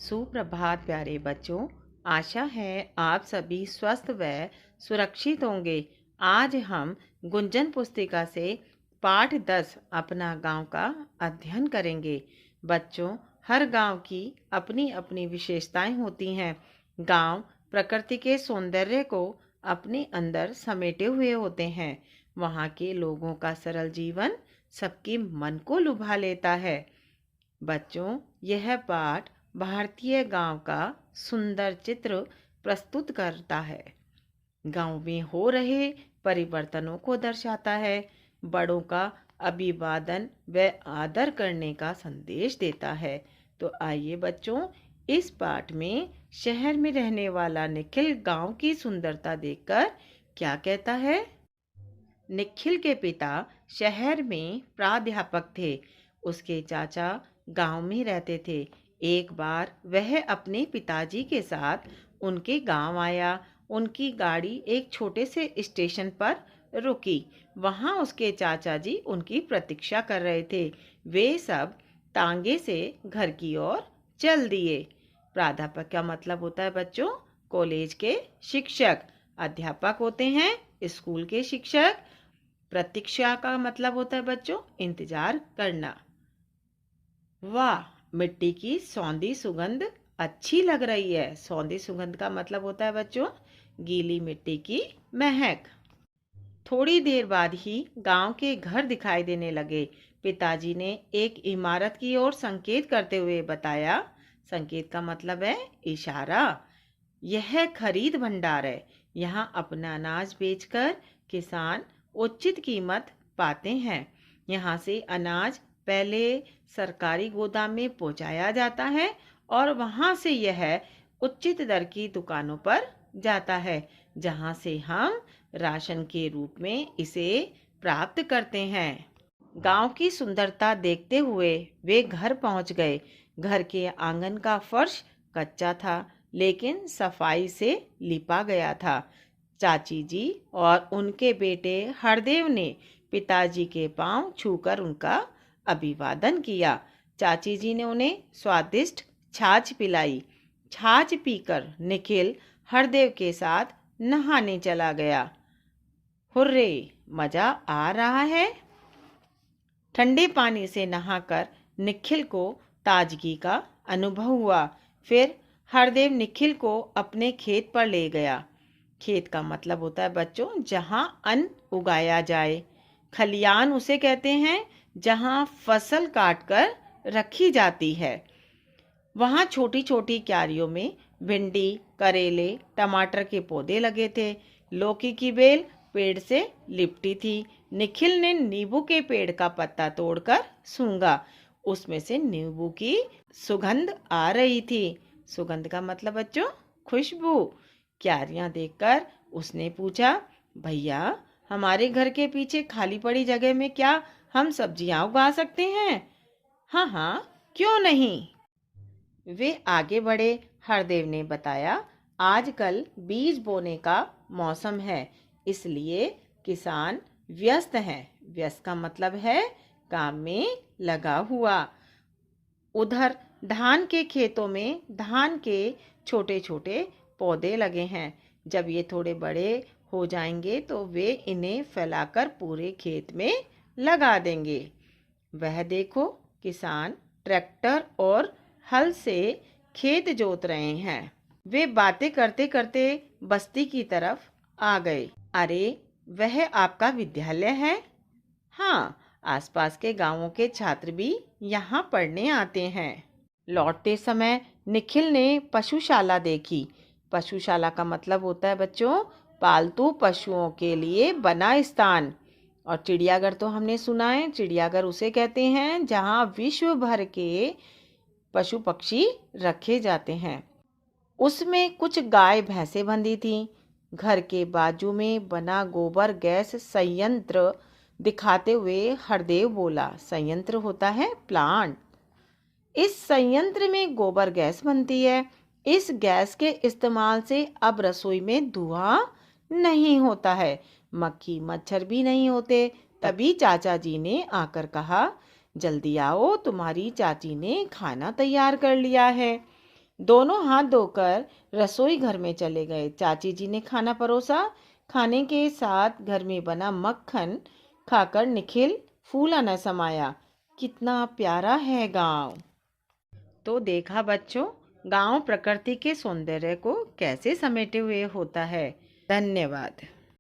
सुप्रभात प्यारे बच्चों। आशा है आप सभी स्वस्थ व सुरक्षित होंगे। आज हम गुंजन पुस्तिका से पाठ 10 अपना गांव का अध्ययन करेंगे। बच्चों, हर गांव की अपनी अपनी विशेषताएं होती हैं। गांव प्रकृति के सौंदर्य को अपने अंदर समेटे हुए होते हैं। वहाँ के लोगों का सरल जीवन सबके मन को लुभा लेता है। बच्चों, यह पाठ भारतीय गांव का सुंदर चित्र प्रस्तुत करता है। गांव में हो रहे परिवर्तनों को दर्शाता है। बड़ों का अभिवादन व आदर करने का संदेश देता है। तो आइए बच्चों, इस पाठ में शहर में रहने वाला निखिल गांव की सुंदरता देखकर क्या कहता है। निखिल के पिता शहर में प्राध्यापक थे। उसके चाचा गांव में रहते थे। एक बार वह अपने पिताजी के साथ उनके गांव आया। उनकी गाड़ी एक छोटे से स्टेशन पर रुकी। वहां उसके चाचा जी उनकी प्रतीक्षा कर रहे थे। वे सब तांगे से घर की ओर चल दिए। प्राध्यापक का मतलब होता है बच्चों कॉलेज के शिक्षक। अध्यापक होते हैं स्कूल के शिक्षक। प्रतीक्षा का मतलब होता है बच्चों इंतजार करना। वाह, मिट्टी की सौंधी सुगंध अच्छी लग रही है। सौंधी सुगंध का मतलब होता है बच्चों गीली मिट्टी की महक। थोड़ी देर बाद ही गांव के घर दिखाई देने लगे। पिताजी ने एक इमारत की ओर संकेत करते हुए बताया। संकेत का मतलब है इशारा। यह खरीद भंडार है। यहाँ अपना अनाज बेचकर किसान उचित कीमत पाते हैं। यहाँ से अनाज पहले सरकारी गोदाम में पहुँचाया जाता है और वहाँ से यह उचित दर की दुकानों पर जाता है, जहाँ से हम राशन के रूप में इसे प्राप्त करते हैं। गांव की सुंदरता देखते हुए वे घर पहुँच गए। घर के आंगन का फर्श कच्चा था, लेकिन सफाई से लिपा गया था। चाची जी और उनके बेटे हरदेव ने पिताजी के पांव छूकर उनका अभिवादन किया। चाची जी ने उन्हें स्वादिष्ट छाछ पिलाई। छाछ पीकर निखिल हरदेव के साथ नहाने चला गया। हुर्रे, मजा आ रहा है। ठंडे पानी से नहाकर निखिल को ताजगी का अनुभव हुआ। फिर हरदेव निखिल को अपने खेत पर ले गया। खेत का मतलब होता है बच्चों जहाँ अन्न उगाया जाए। खलियान उसे कहते हैं जहाँ फसल काटकर रखी जाती है। वहाँ छोटी छोटी क्यारियों में भिंडी, करेले, टमाटर के पौधे लगे थे। लौकी की बेल पेड़ से लिपटी थी। निखिल ने नींबू के पेड़ का पत्ता तोड़कर सूंघा। उसमें से नींबू की सुगंध आ रही थी। सुगंध का मतलब बच्चों खुशबू। क्यारियां देखकर उसने पूछा, भैया, हमारे घर के पीछे खाली पड़ी जगह में क्या हम सब्जियां उगा सकते हैं? हाँ हाँ, क्यों नहीं। वे आगे बढ़े। हरदेव ने बताया, आजकल बीज बोने का मौसम है, इसलिए किसान व्यस्त हैं। व्यस्त का मतलब है काम में लगा हुआ। उधर धान के खेतों में धान के छोटे छोटे पौधे लगे हैं। जब ये थोड़े बड़े हो जाएंगे तो वे इन्हें फैलाकर पूरे खेत में लगा देंगे। वह देखो, किसान ट्रैक्टर और हल से खेत जोत रहे हैं। वे बातें करते करते बस्ती की तरफ आ गए। अरे, वह आपका विद्यालय है? हाँ, आसपास के गांवों के छात्र भी यहाँ पढ़ने आते हैं। लौटते समय निखिल ने पशुशाला देखी। पशुशाला का मतलब होता है बच्चों पालतू पशुओं के लिए बना स्थान। और चिड़ियाघर तो हमने सुना है। चिड़ियाघर उसे कहते हैं जहाँ विश्व भर के पशु पक्षी रखे जाते हैं। उसमें कुछ गाय भैंसें बंधी थीं। घर के बाजू में बना गोबर गैस संयंत्र दिखाते हुए हरदेव बोला, संयंत्र होता है प्लांट। इस संयंत्र में गोबर गैस बनती है। इस गैस के इस्तेमाल से अब रसोई में धुआं नहीं होता है, मक्खी मच्छर भी नहीं होते। तभी चाचा जी ने आकर कहा, जल्दी आओ, तुम्हारी चाची ने खाना तैयार कर लिया है। दोनों हाथ धोकर रसोई घर में चले गए। चाची जी ने खाना परोसा। खाने के साथ घर में बना मक्खन खाकर निखिल फूला न समाया। कितना प्यारा है गांव। तो देखा बच्चों, गांव प्रकृति के सौंदर्य को कैसे समेटे हुए होता है। धन्यवाद।